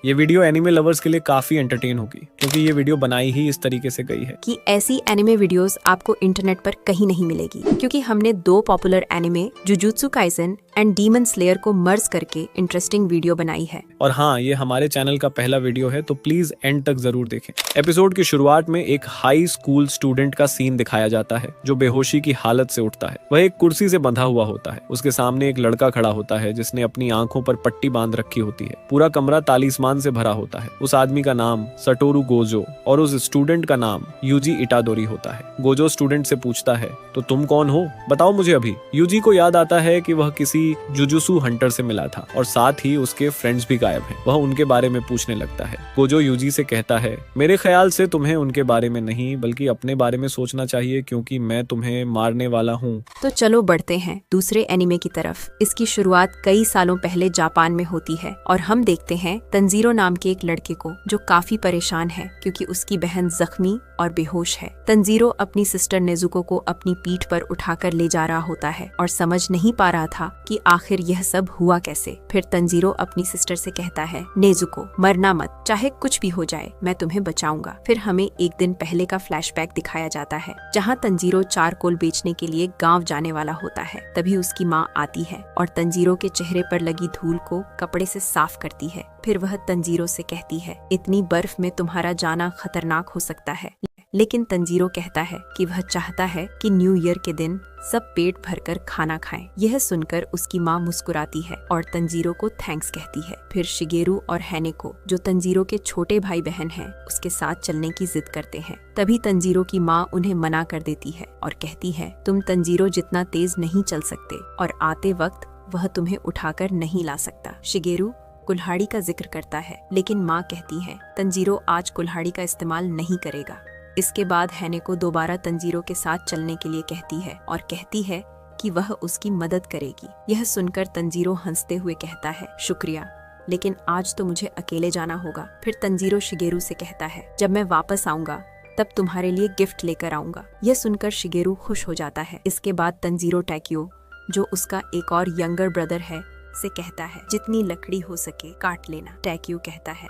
ये video anime lovers के लिए काफी एंटरटेन होगी, क्योंकि ये वीडियो बनाई ही इस तरीके से गई है कि ऐसी एनिमे वीडियोस आपको इंटरनेट पर कहीं नहीं मिलेगी, क्योंकि हमने 2 popular anime jujutsu Kaisen and demon slayer को मर्ज करके इंटरेस्टिंग वीडियो बनाई है। और हाँ, ये हमारे चैनल का पहला वीडियो है, तो प्लीज एंड तक जरूर देखें। एपिसोड की शुरुआत में एक हाई स्कूल स्टूडेंट का सीन दिखाया जाता है जो बेहोशी की हालत से उठता है। वह एक कुर्सी से बंधा हुआ होता है। उसके सामने एक लड़का खड़ा होता है जिसने अपनी आंखों पर पट्टी बांध रखी होती है। पूरा कमरा तालिस्मान से भरा होता है। उस आदमी का नाम सटोरू गोजो और उस स्टूडेंट का नाम यूजी इटादोरी होता है। गोजो स्टूडेंट से पूछता है, तो तुम कौन हो, बताओ मुझे अभी। यूजी को याद आता है कि वह किसी जुजुत्सु हंटर से मिला था और साथ ही उसके फ्रेंड्स भी गायब हैं। वह उनके बारे में पूछने लगता है। गोजो यूजी से कहता है, मेरे ख्याल से तुम्हें उनके बारे में नहीं बल्कि अपने बारे में सोचना चाहिए, क्योंकि मैं तुम्हें मारने वाला हूँ। तो चलो बढ़ते हैं दूसरे एनिमे की तरफ। इसकी शुरुआत कई सालों पहले जापान में होती है और हम देखते हैं तंजीरो नाम के एक लड़के को जो काफी परेशान है क्योंकि उसकी बहन जख्मी और बेहोश है। तंजीरो अपनी सिस्टर नेजुको को अपनी पीठ पर उठाकर ले जा रहा होता है और समझ नहीं पा रहा था कि आखिर यह सब हुआ कैसे। फिर तंजीरो अपनी सिस्टर से कहता है, नेजुको मरना मत, चाहे कुछ भी हो जाए मैं तुम्हें बचाऊंगा। फिर हमें एक दिन पहले का फ्लैशबैक दिखाया जाता है जहाँ तंजीरो चारकोल बेचने के लिए गाँव जाने वाला होता है। तभी उसकी माँ आती है और तंजीरो के चेहरे पर लगी धूल को कपड़े से साफ करती है। फिर वह तंजीरो से कहती है, इतनी बर्फ में तुम्हारा जाना खतरनाक हो सकता है। लेकिन तंजीरो कहता है कि वह चाहता है कि न्यू ईयर के दिन सब पेट भरकर खाना खाएं। यह सुनकर उसकी माँ मुस्कुराती है और तंजीरो को थैंक्स कहती है। फिर शिगेरू और हैनेको जो तंजीरो के छोटे भाई बहन हैं, उसके साथ चलने की जिद करते हैं। तभी तंजीरो की माँ उन्हें मना कर देती है और कहती है, तुम तंजीरो जितना तेज नहीं चल सकते और आते वक्त वह तुम्हें उठाकर नहीं ला सकता। शिगेरू कुल्हाड़ी का जिक्र करता है, लेकिन माँ कहती है तंजीरो आज कुल्हाड़ी का इस्तेमाल नहीं करेगा। इसके बाद हैनेको दोबारा तंजीरो के साथ चलने के लिए कहती है और कहती है कि वह उसकी मदद करेगी। यह सुनकर तंजीरो हंसते हुए कहता है, शुक्रिया, लेकिन आज तो मुझे अकेले जाना होगा। फिर तंजीरो शिगेरू से कहता है, जब मैं वापस आऊंगा तब तुम्हारे लिए गिफ्ट लेकर आऊंगा। यह सुनकर शिगेरू खुश हो जाता है। इसके बाद तंजीरो टैक्यो जो उसका एक और यंगर ब्रदर है से कहता है, जितनी लकड़ी हो सके काट लेना। टैक्यो कहता है,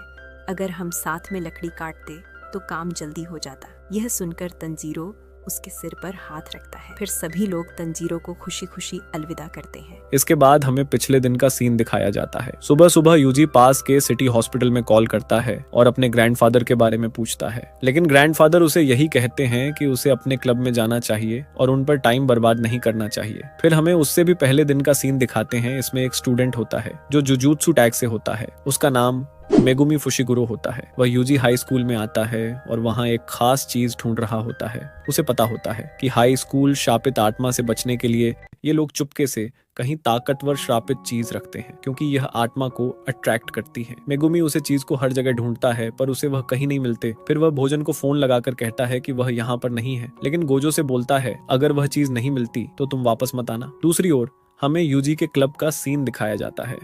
अगर हम साथ में लकड़ी काटते तो काम जल्दी हो जाता। यह सुनकर तंजीरो उसके सिर पर हाथ रखता है। फिर सभी लोग तंजीरो को खुशी खुशी अलविदा करते हैं। इसके बाद हमें पिछले दिन का सीन दिखाया जाता है। सुबह सुबह यूजी पास के सिटी हॉस्पिटल में कॉल करता है और अपने ग्रैंडफादर के बारे में पूछता है, लेकिन ग्रैंडफादर उसे यही कहते हैं कि उसे अपने क्लब में जाना चाहिए और उन पर टाइम बर्बाद नहीं करना चाहिए। फिर हमें उससे भी पहले दिन का सीन दिखाते हैं। इसमें एक स्टूडेंट होता है जो जुजुत्सु टैग से होता है। उसका नाम मेगुमी फुशिगुरो होता है। वह यूजी हाई स्कूल में आता है और वहाँ एक खास चीज ढूंढ रहा होता है। उसे पता होता है कि हाई स्कूल शापित आत्मा से बचने के लिए ये लोग चुपके से कहीं ताकतवर श्रापित चीज रखते हैं, क्योंकि यह आत्मा को अट्रैक्ट करती है। मेगुमी उसे चीज को हर जगह ढूंढता है पर उसे वह कहीं नहीं मिलते। फिर वह भोजन को फोन लगाकर कहता है कि वह यहाँ पर नहीं है, लेकिन गोजो से बोलता है, अगर वह चीज नहीं मिलती तो तुम वापस मत आना। दूसरी ओर हमें यूजी के क्लब का सीन दिखाया जाता है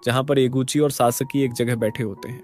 जहाँ पर एगुची और सासकी एक जगह बैठे होते हैं।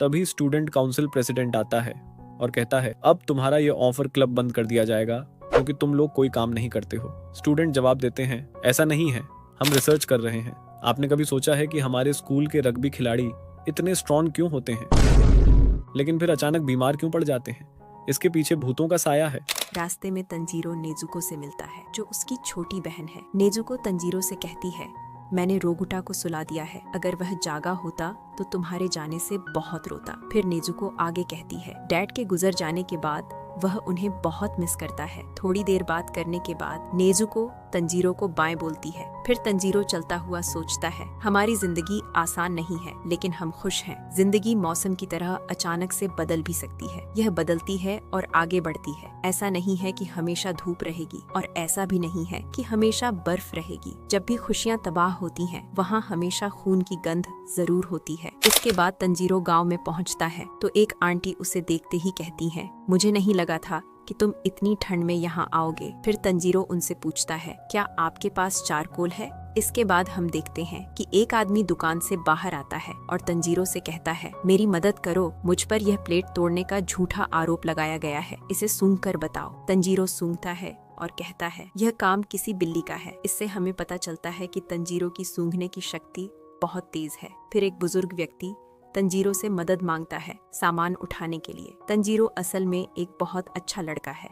तभी स्टूडेंट काउंसिल प्रेसिडेंट आता है और कहता है, अब तुम्हारा ये ऑफर क्लब बंद कर दिया जाएगा क्योंकि तुम लोग कोई काम नहीं करते हो। स्टूडेंट जवाब देते हैं, ऐसा नहीं है, हम रिसर्च कर रहे हैं। आपने कभी सोचा है कि हमारे स्कूल के रग्बी खिलाड़ी इतने स्ट्रॉन्ग क्यों होते हैं, लेकिन फिर अचानक बीमार क्यों पड़ जाते हैं? इसके पीछे भूतों का साया है। रास्ते में तंजीरो नेजुको से मिलता है जो उसकी छोटी बहन है। नेजुको तंजीरो से कहती है, मैंने रोगुटा को सुला दिया है, अगर वह जागा होता तो तुम्हारे जाने से बहुत रोता। फिर नेजुको आगे कहती है, डैड के गुजर जाने के बाद वह उन्हें बहुत मिस करता है। थोड़ी देर बात करने के बाद नेजुको तंजीरो को बाएं बोलती है। फिर तंजीरो चलता हुआ सोचता है, हमारी जिंदगी आसान नहीं है लेकिन हम खुश हैं। जिंदगी मौसम की तरह अचानक से बदल भी सकती है। यह बदलती है और आगे बढ़ती है। ऐसा नहीं है कि हमेशा धूप रहेगी और ऐसा भी नहीं है कि हमेशा बर्फ रहेगी। जब भी खुशियाँ तबाह होती हैं, वहाँ हमेशा खून की गंध जरूर होती है। इसके बाद तंजीरो गाँव में पहुँचता है तो एक आंटी उसे देखते ही कहती है, मुझे नहीं लगा था कि तुम इतनी ठंड में यहाँ आओगे। फिर तंजीरो उनसे पूछता है, क्या आपके पास चारकोल है? इसके बाद हम देखते हैं कि एक आदमी दुकान से बाहर आता है और तंजीरो से कहता है, मेरी मदद करो, मुझ पर यह प्लेट तोड़ने का झूठा आरोप लगाया गया है, इसे सूंघ कर बताओ। तंजीरो सूंघता है और कहता है, यह काम किसी बिल्ली का है। इससे हमें पता चलता है कि तंजीरो की सूंघने की शक्ति बहुत तेज है। फिर एक बुजुर्ग व्यक्ति तंजीरो से मदद मांगता है सामान उठाने के लिए। तंजीरो असल में एक बहुत अच्छा लड़का है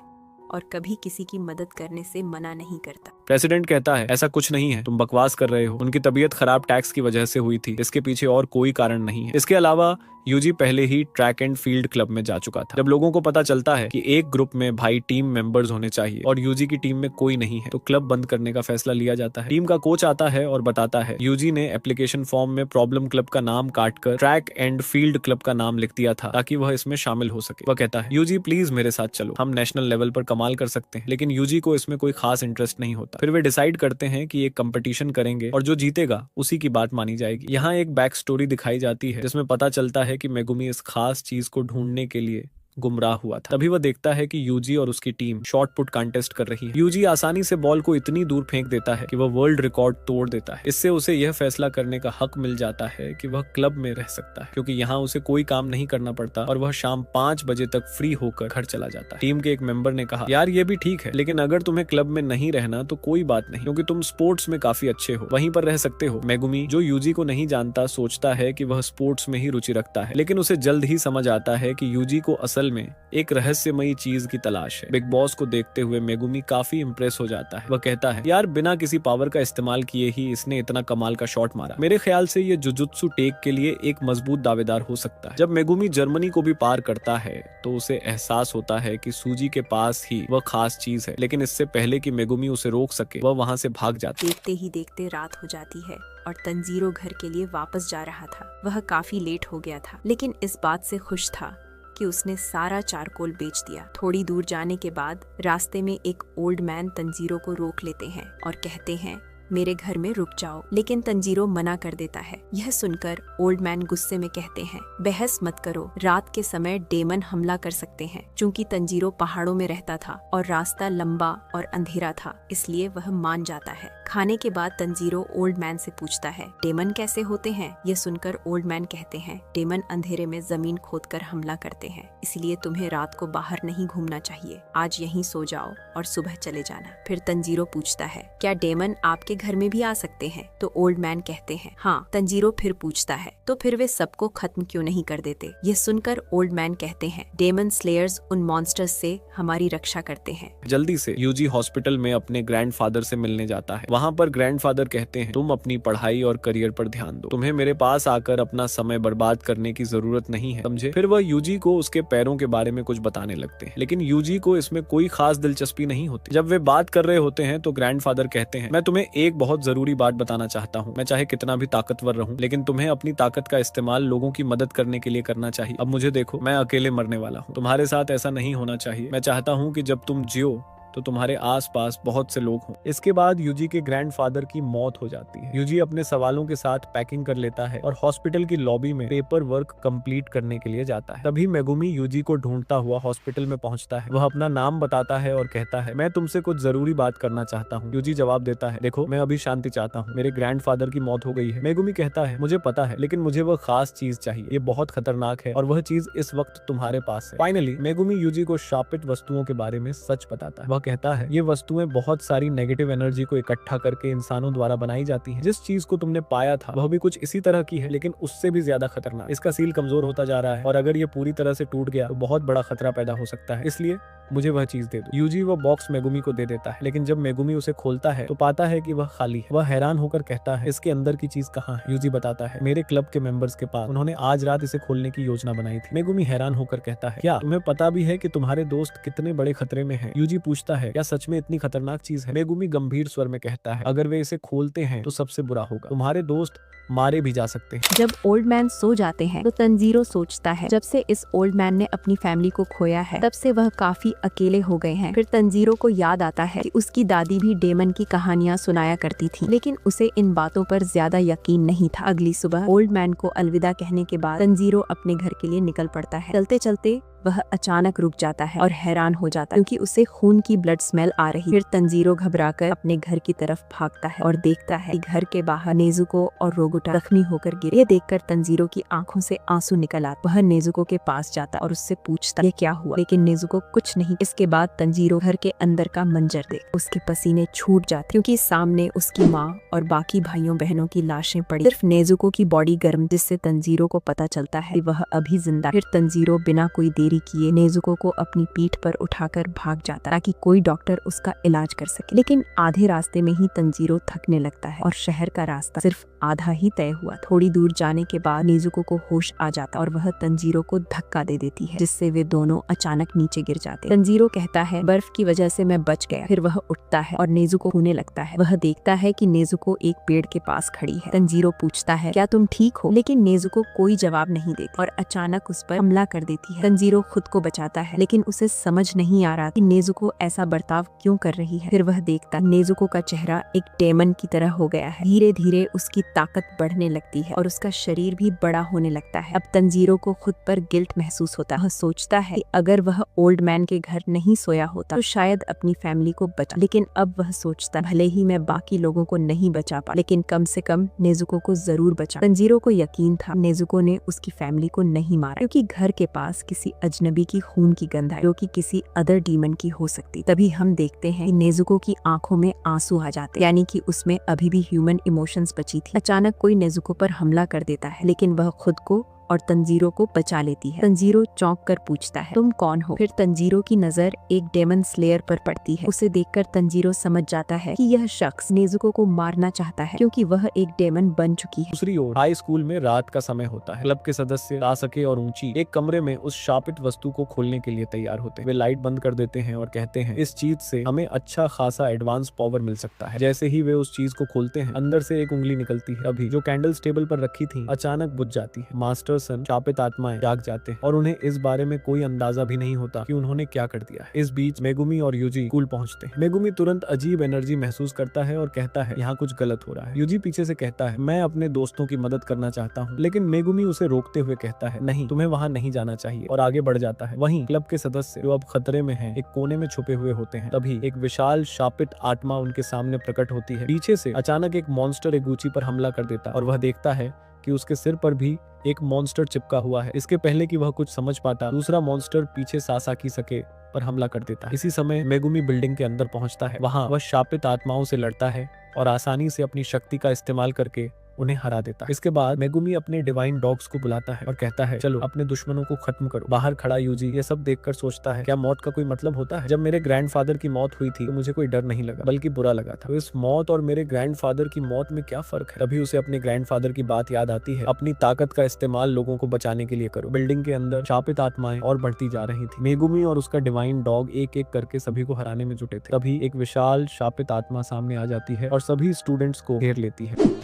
और कभी किसी की मदद करने से मना नहीं करता। प्रेसिडेंट कहता है ऐसा कुछ नहीं है, तुम बकवास कर रहे हो। उनकी तबीयत खराब टैक्स की वजह से हुई थी, इसके पीछे और कोई कारण नहीं है। इसके अलावा यूजी पहले ही ट्रैक एंड फील्ड क्लब में जा चुका था। जब लोगों को पता चलता है कि एक ग्रुप में भाई टीम मेंबर्स होने चाहिए और यूजी की टीम में कोई नहीं है, तो क्लब बंद करने का फैसला लिया जाता है। टीम का कोच आता है और बताता है यूजी ने एप्लीकेशन फॉर्म में प्रॉब्लम क्लब का नाम काटकर ट्रैक एंड फील्ड क्लब का नाम लिख दिया था ताकि वह इसमें शामिल हो सके। वह कहता है यूजी प्लीज मेरे साथ चलो, हम नेशनल लेवल पर कमाल कर सकते हैं। लेकिन यूजी को इसमें कोई खास इंटरेस्ट नहीं होता। फिर वे डिसाइड करते हैं कि एक कंपटीशन करेंगे और जो जीतेगा उसी की बात मानी जाएगी। यहाँ एक बैक स्टोरी दिखाई जाती है जिसमें पता चलता है कि मेगुमी इस खास चीज को ढूंढने के लिए गुमराह हुआ था। तभी वह देखता है कि यूजी और उसकी टीम शॉट पुट कॉन्टेस्ट कर रही है। यूजी आसानी से बॉल को इतनी दूर फेंक देता है कि वह वर्ल्ड रिकॉर्ड तोड़ देता है। इससे उसे यह फैसला करने का हक मिल जाता है कि वह क्लब में रह सकता है, क्योंकि यहाँ उसे कोई काम नहीं करना पड़ता और वह शाम 5 बजे तक फ्री होकर घर चला जाता है। टीम के एक मेंबर ने कहा, यार ये भी ठीक है, लेकिन अगर तुम्हें क्लब में नहीं रहना तो कोई बात नहीं, क्योंकि तुम स्पोर्ट्स में काफी अच्छे हो, वहीं पर रह सकते हो। मेगुमी, जो यूजी को नहीं जानता, सोचता है कि वह स्पोर्ट्स में ही रुचि रखता है, लेकिन उसे जल्द ही समझ आता है कि यूजी को असल में एक रहस्यमयी चीज की तलाश है। बिग बॉस को देखते हुए मेगुमी काफी इंप्रेस हो जाता है। वह कहता है, यार बिना किसी पावर का इस्तेमाल किए ही इसने इतना कमाल का शॉट मारा। मेरे ख्याल से ये जुजुत्सु टेक के लिए एक मजबूत दावेदार हो सकता है। जब मेगुमी जर्मनी को भी पार करता है तो उसे एहसास होता है कि सूजी के पास ही वह खास चीज है, लेकिन इससे पहले कि मेगुमी उसे रोक सके वह वहाँ से भाग जाती है। देखते ही देखते रात हो जाती है और तंजीरो घर के लिए वापस जा रहा था। वह काफी लेट हो गया था, लेकिन इस बात से खुश था कि उसने सारा चारकोल बेच दिया। थोड़ी दूर जाने के बाद रास्ते में एक ओल्ड मैन तंजीरो को रोक लेते हैं और कहते हैं, मेरे घर में रुक जाओ, लेकिन तंजीरो मना कर देता है। यह सुनकर ओल्ड मैन गुस्से में कहते हैं, बहस मत करो, रात के समय डेमन हमला कर सकते हैं। चूंकि तंजीरो पहाड़ों में रहता था और रास्ता लंबा और अंधेरा था, इसलिए वह मान जाता है। खाने के बाद तंजीरो ओल्ड मैन से पूछता है, डेमन कैसे होते हैं? यह सुनकर ओल्ड मैन कहते हैं, डेमन अंधेरे में जमीन खोदकर हमला करते हैं, इसलिए तुम्हें रात को बाहर नहीं घूमना चाहिए। आज यहीं सो जाओ और सुबह चले जाना। फिर तंजीरो पूछता है, क्या डेमन आपके घर में भी आ सकते हैं? तो ओल्ड मैन कहते हैं, हाँ। तंजीरो फिर पूछता है, तो फिर वे सबको खत्म क्यों नहीं कर देते? यह सुनकर ओल्ड मैन कहते हैं, डेमन स्लेयर्स उन मॉन्स्टर्स से हमारी रक्षा करते हैं। जल्दी से यूजी हॉस्पिटल में अपने ग्रैंडफादर से मिलने जाता है। वहाँ पर ग्रैंडफादर कहते हैं, तुम अपनी पढ़ाई और करियर पर ध्यान दो, तुम्हें मेरे पास आकर अपना समय बर्बाद करने की जरूरत नहीं है, समझे? फिर वह यूजी को उसके पैरों के बारे में कुछ बताने लगते हैं, लेकिन यूजी को इसमें कोई खास दिलचस्पी नहीं होती। जब वे बात कर रहे होते हैं तो ग्रैंडफादर कहते हैं, मैं तुम्हें एक बहुत जरूरी बात बताना चाहता हूँ। मैं चाहे कितना भी ताकतवर रहूं, लेकिन तुम्हें अपनी ताकत का इस्तेमाल लोगों की मदद करने के लिए करना चाहिए। अब मुझे देखो, मैं अकेले मरने वाला हूँ, तुम्हारे साथ ऐसा नहीं होना चाहिए। मैं चाहता हूँ कि जब तुम जियो तो तुम्हारे आसपास बहुत से लोग हों। इसके बाद यूजी के ग्रैंडफादर की मौत हो जाती है। यूजी अपने सवालों के साथ पैकिंग कर लेता है और हॉस्पिटल की लॉबी में पेपर वर्क कंप्लीट करने के लिए जाता है। तभी मेगुमी यूजी को ढूंढता हुआ हॉस्पिटल में पहुंचता है। वह अपना नाम बताता है और कहता है, मैं तुमसे कुछ जरूरी बात करना चाहता हूँ। यूजी जवाब देता है, देखो मैं अभी शांति चाहता हूँ, मेरे ग्रैंडफादर की मौत हो गई है। मेगुमी कहता है, मुझे पता है, लेकिन मुझे वह खास चीज चाहिए, ये बहुत खतरनाक है और वह चीज इस वक्त तुम्हारे पास है। फाइनली मेगुमी यूजी को शापित वस्तुओं के बारे में सच बताता है। वह कहता है, ये वस्तुएं बहुत सारी नेगेटिव एनर्जी को इकट्ठा करके इंसानों द्वारा बनाई जाती हैं। जिस चीज को तुमने पाया था वह भी कुछ इसी तरह की है, लेकिन उससे भी ज्यादा खतरनाक। इसका सील कमजोर होता जा रहा है और अगर ये पूरी तरह से टूट गया तो बहुत बड़ा खतरा पैदा हो सकता है, इसलिए मुझे वह चीज दे दो। यूजी वो बॉक्स मेगुमी को दे देता है, लेकिन जब मेगुमी उसे खोलता है तो पाता है कि वह खाली है। वह हैरान होकर कहता है, इसके अंदर की चीज कहाँ है? यूजी बताता है, मेरे क्लब के मेंबर्स के पास, उन्होंने आज रात इसे खोलने की योजना बनाई थी। मेगुमी हैरान होकर कहता है, क्या तुम्हें पता भी है कि तुम्हारे दोस्त कितने बड़े खतरे में हैं? यूजी पूछता है, क्या सच में इतनी खतरनाक चीज है? मेगुमी गंभीर स्वर में कहता है, अगर वे इसे खोलते हैं तो सबसे बुरा होगा, तुम्हारे दोस्त मारे भी जा सकते हैं। जब ओल्ड मैन सो जाते हैं तो तंजीरो सोचता है, जब से इस ओल्ड मैन ने अपनी फैमिली को खोया है तब से वह काफी अकेले हो गए हैं। फिर तंजीरो को याद आता है कि उसकी दादी भी डेमन की कहानियां सुनाया करती थी, लेकिन उसे इन बातों पर ज्यादा यकीन नहीं था। अगली सुबह ओल्ड मैन को अलविदा कहने के बाद तंजीरो अपने घर के लिए निकल पड़ता है। चलते चलते वह अचानक रुक जाता है और हैरान हो जाता है क्योंकि उसे खून की ब्लड स्मेल आ रही। फिर तंजीरो घबराकर अपने घर की तरफ भागता है और देखता है कि घर के बाहर नेजुको और रोगोटा जख्मी होकर गिरे। ये देखकर तंजीरो की आंखों से आंसू निकल आते। वह नेजुको के पास जाता और उससे पूछता ये क्या हुआ, लेकिन नेजुको कुछ नहीं। इसके बाद तंजीरो घर के अंदर का मंजर देख उसके पसीने छूट जाते क्योंकि सामने उसकी माँ और बाकी भाइयों बहनों की लाशें पड़ी। सिर्फ नेजुको की बॉडी गर्म, जिससे तंजीरो को पता चलता है वह अभी जिंदा। फिर तंजीरो बिना कोई देरी किए नेजुको को अपनी पीठ पर उठाकर भाग जाता ताकि कोई डॉक्टर उसका इलाज कर सके। लेकिन आधे रास्ते में ही तंजीरो थकने लगता है और शहर का रास्ता सिर्फ आधा ही तय हुआ। थोड़ी दूर जाने के बाद नेजुको को होश आ जाता और वह तंजीरो को धक्का दे देती है, जिससे वे दोनों अचानक नीचे गिर जाते। तंजीरो कहता है बर्फ की वजह से मैं बच गया। फिर वह उठता है और नेजुको होने लगता है। वह देखता है कि नेजुको एक पेड़ के पास खड़ी है। तंजीरो पूछता है क्या तुम ठीक हो, लेकिन नेजुको कोई जवाब नहीं देती और अचानक उस पर हमला कर देती है। तंजीरो खुद को बचाता है, लेकिन उसे समझ नहीं आ रहा कि नेजुको ऐसा बर्ताव क्यों कर रही है। फिर वह देखता नेजुको का चेहरा एक डेमन की तरह हो गया है। धीरे धीरे उसकी ताकत बढ़ने लगती है और उसका शरीर भी बड़ा होने लगता है। अब तंजीरो को खुद पर गिल्ट महसूस होता है। वह सोचता है कि अगर वह ओल्ड मैन के घर नहीं सोया होता तो शायद अपनी फैमिली को बचा, लेकिन अब वह सोचता भले ही मैं बाकी लोगों को नहीं बचा पा, लेकिन कम से कम नेजुको को जरूर बचा। तंजीरो को यकीन था नेजुको ने उसकी फैमिली को नहीं मारा, क्योंकि घर के पास किसी अजनबी की खून की गंध है जो कि किसी अदर डीमन की हो सकती। तभी हम देखते हैं नेजुको की आंखों में आंसू आ जाते, यानी कि उसमें अभी भी ह्यूमन इमोशंस बची थी। अचानक कोई नेजुको पर हमला कर देता है, लेकिन वह खुद को और तंजीरो को बचा लेती है। तंजीरो चौंक कर पूछता है तुम कौन हो। फिर तंजीरो की नजर एक डेमन स्लेयर पर पड़ती है। उसे देखकर तंजीरो समझ जाता है कि यह शख्स नेजुको को मारना चाहता है, क्योंकि वह एक डेमन बन चुकी है। दूसरी ओर हाई स्कूल में रात का समय होता है। क्लब के सदस्य तासके और ऊंची एक कमरे में उस शापित वस्तु को खोलने के लिए तैयार होते हैं। वे लाइट बंद कर देते हैं और कहते हैं इस चीज से हमें अच्छा खासा एडवांस पावर मिल सकता है। जैसे ही वे उस चीज को खोलते हैं, अंदर से एक उंगली निकलती है। अभी जो कैंडल्स टेबल पर रखी थी अचानक बुझ जाती है। मास्टर शापित आत्माएं जाग जाते हैं और उन्हें इस बारे में कोई अंदाजा भी नहीं होता कि उन्होंने क्या कर दिया है। इस बीच मेगुमी और यूजी स्कूल पहुंचते हैं। मेगुमी तुरंत अजीब एनर्जी महसूस करता है और कहता है यहाँ कुछ गलत हो रहा है। यूजी पीछे से कहता है मैं अपने दोस्तों की मदद करना चाहता हूँ, लेकिन मेगुमी उसे रोकते हुए कहता है नहीं, तुम्हें वहाँ नहीं जाना चाहिए, और आगे बढ़ जाता है। वहीं क्लब के सदस्य जो अब खतरे में हैं, एक कोने में छुपे हुए होते हैं। तभी एक विशाल शापित आत्मा उनके सामने प्रकट होती है। पीछे से अचानक एक मॉन्स्टर एगुची पर हमला कर देता है और वह देखता है कि उसके सिर पर भी एक मॉन्स्टर चिपका हुआ है। इसके पहले कि वह कुछ समझ पाता, दूसरा मॉन्स्टर पीछे सासाकी सके पर हमला कर देता है। इसी समय मेगुमी बिल्डिंग के अंदर पहुंचता है। वहां वह शापित आत्माओं से लड़ता है और आसानी से अपनी शक्ति का इस्तेमाल करके उन्हें हरा देता है। इसके बाद मेगुमी अपने डिवाइन डॉग्स को बुलाता है और कहता है चलो अपने दुश्मनों को खत्म करो। बाहर खड़ा यूजी ये सब देखकर सोचता है क्या मौत का कोई मतलब होता है। जब मेरे ग्रैंडफादर की मौत हुई थी तो मुझे कोई डर नहीं लगा, बल्कि बुरा लगा था। तो इस मौत और मेरे ग्रैंडफादर की मौत में क्या फर्क है। तभी उसे अपने ग्रैंडफादर की बात याद आती है, अपनी ताकत का इस्तेमाल लोगों को बचाने के लिए करो। बिल्डिंग के अंदर शापित आत्माएं और बढ़ती जा रही थी। मेगुमी और उसका डिवाइन डॉग एक एक करके सभी को हराने में जुटे थे। तभी एक विशाल शापित आत्मा सामने आ जाती है और सभी स्टूडेंट्स को घेर लेती है।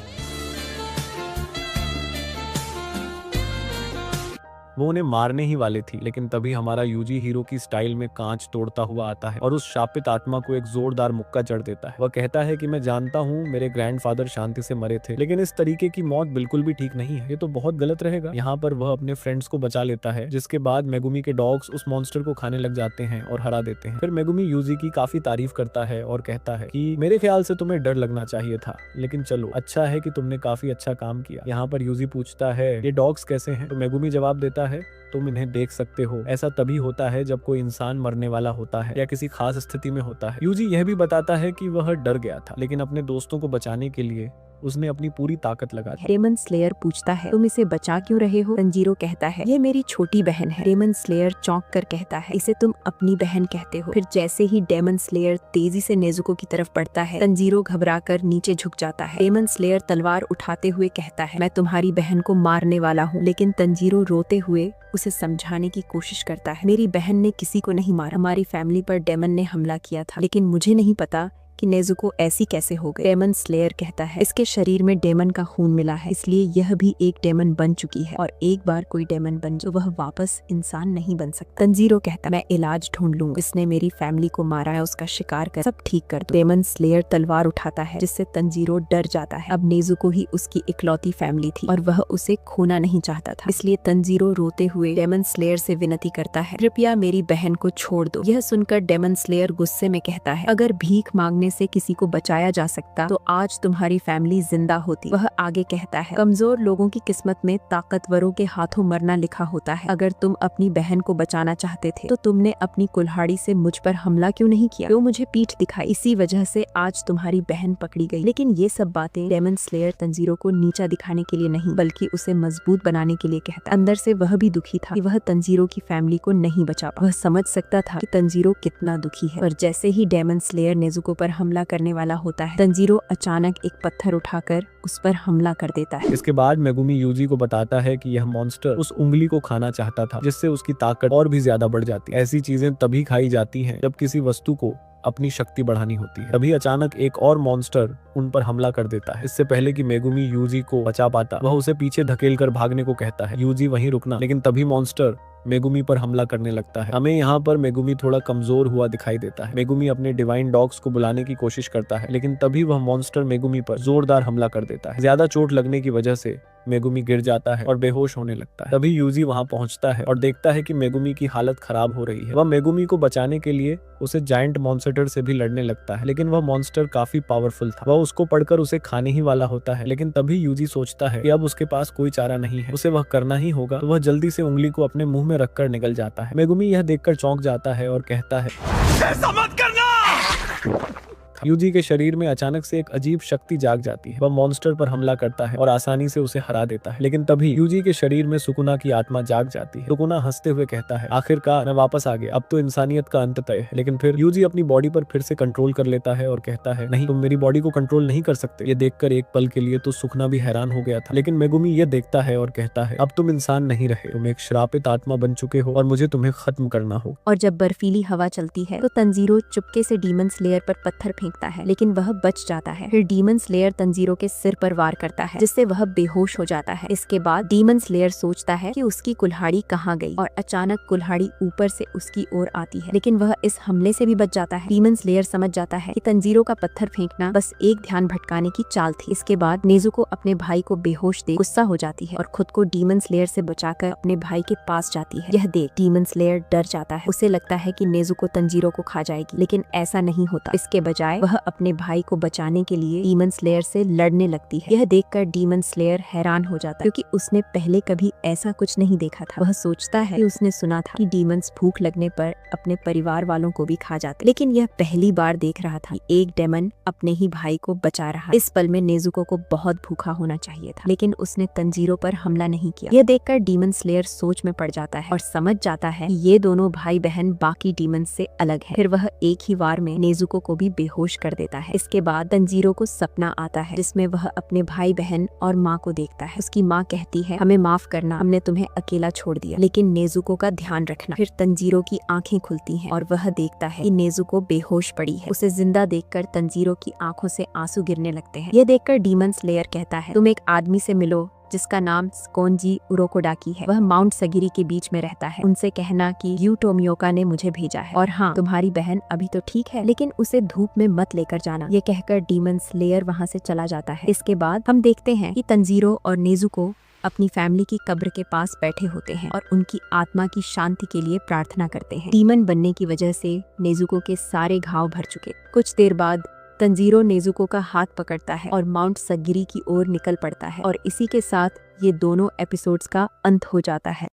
वो उन्हें मारने ही वाले थी, लेकिन तभी हमारा यूजी हीरो की स्टाइल में कांच तोड़ता हुआ आता है और उस शापित आत्मा को एक जोरदार मुक्का जड़ देता है। वह कहता है कि मैं जानता हूँ मेरे ग्रैंडफादर शांति से मरे थे, लेकिन इस तरीके की मौत बिल्कुल भी ठीक नहीं है, ये तो बहुत गलत रहेगा। यहाँ पर वह अपने फ्रेंड्स को बचा लेता है, जिसके बाद मेगुमी के डॉग्स उस मॉन्स्टर को खाने लग जाते हैं और हरा देते हैं। फिर मेगुमी यूजी की काफी तारीफ करता है और कहता है कि मेरे ख्याल से तुम्हें डर लगना चाहिए था, लेकिन चलो अच्छा है कि तुमने काफी अच्छा काम किया। यहाँ पर यूजी पूछता है ये डॉग्स कैसे हैं, तो मेगुमी जवाब देता है तुम इन्हें देख सकते हो। ऐसा तभी होता है जब कोई इंसान मरने वाला होता है या किसी खास स्थिति में होता है। यूजी यह भी बताता है कि वह डर गया था, लेकिन अपने दोस्तों को बचाने के लिए उसने अपनी पूरी ताकत लगा दी। डेमन स्लेयर पूछता है तुम इसे बचा क्यों रहे हो। तंजीरो कहता है ये मेरी छोटी बहन है। डेमन स्लेयर चौंक कर कहता है इसे तुम अपनी बहन कहते हो। फिर जैसे ही डेमन स्लेयर तेजी से नेजुको की तरफ बढ़ता है, तंजीरो घबराकर नीचे झुक जाता है। डेमन स्लेयर तलवार उठाते हुए कहता है मैं तुम्हारी बहन को मारने वाला हूँ, लेकिन तंजीरो रोते हुए उसे समझाने की कोशिश करता है मेरी बहन ने किसी को नहीं मारा, हमारी फैमिली पर डेमन ने हमला किया था, लेकिन मुझे नहीं पता कि नेजुको ऐसी कैसे हो गई। डेमन स्लेयर कहता है इसके शरीर में डेमन का खून मिला है, इसलिए यह भी एक डेमन बन चुकी है, और एक बार कोई डेमन बन जो वह वापस इंसान नहीं बन सकता। तंजीरो कहता मैं इलाज ढूंढ लूंगा, इसने मेरी फैमिली को मारा है, उसका शिकार कर सब ठीक कर दो। डेमन स्लेयर तलवार उठाता है जिससे तंजीरो डर जाता है। अब नेजुको ही उसकी इकलौती फैमिली थी और वह उसे खोना नहीं चाहता था, इसलिए तंजीरो रोते हुए डेमन स्लेयर से विनती करता है कृपया मेरी बहन को छोड़ दो। यह सुनकर डेमन स्लेयर गुस्से में कहता है अगर भीख मांगने से किसी को बचाया जा सकता तो आज तुम्हारी फैमिली जिंदा होती। वह आगे कहता है कमजोर लोगों की किस्मत में ताकतवरों के हाथों मरना लिखा होता है। अगर तुम अपनी बहन को बचाना चाहते थे तो तुमने अपनी कुल्हाड़ी से मुझ पर हमला क्यों नहीं किया, क्यों मुझे पीठ दिखाई, इसी वजह से आज तुम्हारी बहन पकड़ी गई। लेकिन ये सब बातें डेमन स्लेयर तंजीरो को नीचा दिखाने के लिए नहीं बल्कि उसे मजबूत बनाने के लिए कहता। अंदर से वह भी दुखी था कि वह तंजीरो की फैमिली को नहीं बचा पा। वह समझ सकता था कि तंजीरो कितना दुखी है। और जैसे ही डेमन स्लेयर नेजुको पर हमला करने वाला होता है तंजीरो अचानक एक पत्थर उठाकर उस पर हमला कर देता है। इसके बाद मेगुमी यूजी को बताता है कि यह मॉन्स्टर उस उंगली को खाना चाहता था जिससे उसकी ताकत और भी ज्यादा बढ़ जाती है। ऐसी चीजें तभी खाई जाती हैं जब किसी वस्तु को अपनी शक्ति बढ़ानी होती है। तभी अचानक एक और मॉन्स्टर उन पर हमला कर देता है। इससे पहले कि मेगुमी यूजी को बचा पाता वह उसे पीछे धकेल कर भागने को कहता है, यूजी वहीं रुकना। लेकिन तभी मॉन्स्टर मेगुमी पर हमला करने लगता है। हमें यहाँ पर मेगुमी थोड़ा कमजोर हुआ दिखाई देता है। मेगुमी अपने डिवाइन डॉग्स को बुलाने की कोशिश करता है लेकिन तभी वह मॉन्स्टर मेगुमी पर जोरदार हमला कर देता है। ज्यादा चोट लगने की वजह से मेगुमी गिर जाता है और बेहोश होने लगता है। तभी यूजी वहां पहुंचता है और देखता है कि मेगुमी की हालत खराब हो रही है। वह मेगुमी को बचाने के लिए उसे जायंट मॉन्स्टर से भी लड़ने लगता है लेकिन वह मॉन्स्टर काफी पावरफुल था। वह उसको पढ़कर उसे खाने ही वाला होता है। लेकिन तभी यूजी सोचता है कि अब उसके पास कोई चारा नहीं है, उसे वह करना ही होगा। तो वह जल्दी से उंगली को अपने मुंह में रखकर निकल जाता है। मेगुमी यह देखकर चौंक जाता है और कहता है ऐसा मत करना। यूजी के शरीर में अचानक से एक अजीब शक्ति जाग जाती है। वह मॉन्स्टर पर हमला करता है और आसानी से उसे हरा देता है। लेकिन तभी यूजी के शरीर में सुकुना की आत्मा जाग जाती है। सुकुना हंसते हुए कहता है आखिरकार मैं वापस आ गया, अब तो इंसानियत का अंत तय है। लेकिन फिर यूजी अपनी बॉडी पर फिर से कंट्रोल कर लेता है और कहता है नहीं, तुम मेरी बॉडी को कंट्रोल नहीं कर सकते। ये देखकर एक पल के लिए तो सुकुना भी हैरान हो गया था। लेकिन मेगुमी ये देखता है और कहता है अब तुम इंसान नहीं रहे, तुम एक श्रापित आत्मा बन चुके हो और मुझे तुम्हें खत्म करना हो। और जब बर्फीली हवा चलती है तो तंजीरो चुपके से डीमन स्लेयर पर पत्थर फेंकता है लेकिन वह बच जाता है। फिर डीमन स्लेयर तंजीरो के सिर पर वार करता है जिससे वह बेहोश हो जाता है। इसके बाद डीमन स्लेयर सोचता है कि उसकी कुल्हाड़ी कहाँ गई और अचानक कुल्हाड़ी ऊपर से उसकी ओर आती है लेकिन वह इस हमले से भी बच जाता है। डीमन स्लेयर समझ जाता है कि तंजीरो का पत्थर फेंकना बस एक ध्यान भटकाने की चाल थी। इसके बाद नेजुको अपने भाई को बेहोश देख गुस्सा हो जाती है और खुद को डीमन स्लेयर से बचाकर अपने भाई के पास जाती है। यह देख डीमन स्लेयर डर जाता है। उसे लगता है कि नेजुको तंजीरो को खा जाएगी लेकिन ऐसा नहीं होता। इसके बजाय वह अपने भाई को बचाने के लिए डीमन स्लेयर से लड़ने लगती है। यह देखकर डीमन स्लेयर हैरान हो जाता है क्योंकि उसने पहले कभी ऐसा कुछ नहीं देखा था। वह सोचता है कि उसने सुना था कि डीमंस भूख लगने पर अपने परिवार वालों को भी खा जाते, लेकिन यह पहली बार देख रहा था कि एक डेमन अपने ही भाई को बचा रहा है। इस पल में नेजुको को बहुत भूखा होना चाहिए था लेकिन उसने तंजीरो पर हमला नहीं किया। यह देखकर डीमन स्लेयर सोच में पड़ जाता है और समझ जाता है कि ये दोनों भाई बहन बाकी डीमन से अलग है। फिर वह एक ही वार में नेजुको को भी बेहोश कर देता है। इसके बाद तंजीरो को सपना आता है जिसमें वह अपने भाई बहन और माँ को देखता है। उसकी माँ कहती है हमें माफ करना, हमने तुम्हें अकेला छोड़ दिया, लेकिन नेजुको का ध्यान रखना। फिर तंजीरो की आंखें खुलती हैं और वह देखता है कि नेजुको बेहोश पड़ी है। उसे जिंदा देखकर तंजीरो की आंखों से आंसू गिरने लगते हैं। यह देखकर डीमन स्लेयर कहता है तुम एक आदमी से मिलो जिसका नाम स्कोनजी उरोकोडाकी है। वह माउंट सगिरी के बीच में रहता है। उनसे कहना कि यू टोमियोका ने मुझे भेजा है और हाँ, तुम्हारी बहन अभी तो ठीक है लेकिन उसे धूप में मत लेकर जाना। ये कहकर डीमन स्लेयर वहाँ से चला जाता है। इसके बाद हम देखते हैं कि तंजीरो और नेजुको अपनी फैमिली की कब्र के पास बैठे होते हैं और उनकी आत्मा की शांति के लिए प्रार्थना करते हैं। डीमन बनने की वजह से नेजुको के सारे घाव भर चुके। कुछ देर बाद तंजीरो नेजुको का हाथ पकड़ता है और माउंट सगिरी की ओर निकल पड़ता है और इसी के साथ ये दोनों एपिसोड्स का अंत हो जाता है।